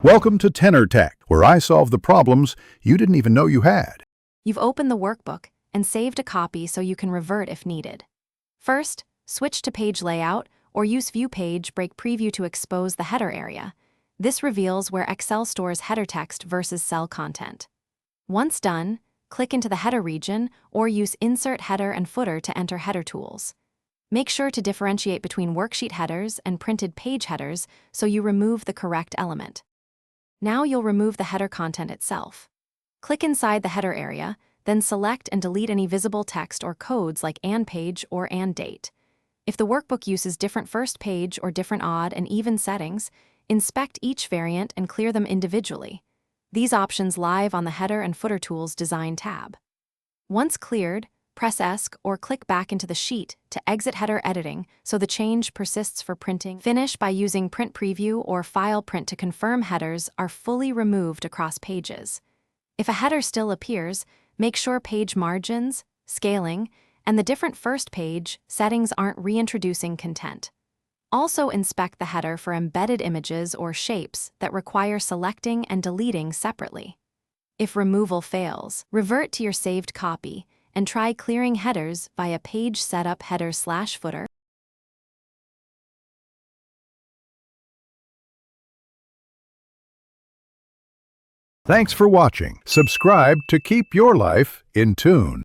Welcome to Tenor Tech, where I solve the problems you didn't even know you had. You've opened the workbook and saved a copy so you can revert if needed. First, switch to page layout or use View Page Break Preview to expose the header area. This reveals where Excel stores header text versus cell content. Once done, click into the header region or use Insert Header and Footer to enter header tools. Make sure to differentiate between worksheet headers and printed page headers so you remove the correct element. Now you'll remove the header content itself. Click inside the header area, then select and delete any visible text or codes like and page or and date. If the workbook uses different first page or different odd and even settings, inspect each variant and clear them individually. These options live on the Header and Footer Tools Design tab. Once cleared, press ESC or click back into the sheet to exit header editing so the change persists for printing. Finish by using Print Preview or File Print to confirm headers are fully removed across pages. If a header still appears, make sure page margins, scaling, and the different first page settings aren't reintroducing content. Also inspect the header for embedded images or shapes that require selecting and deleting separately. If removal fails, revert to your saved copy and try clearing headers via Page Setup Header/Footer. Thanks for watching. Subscribe to keep your life in tune.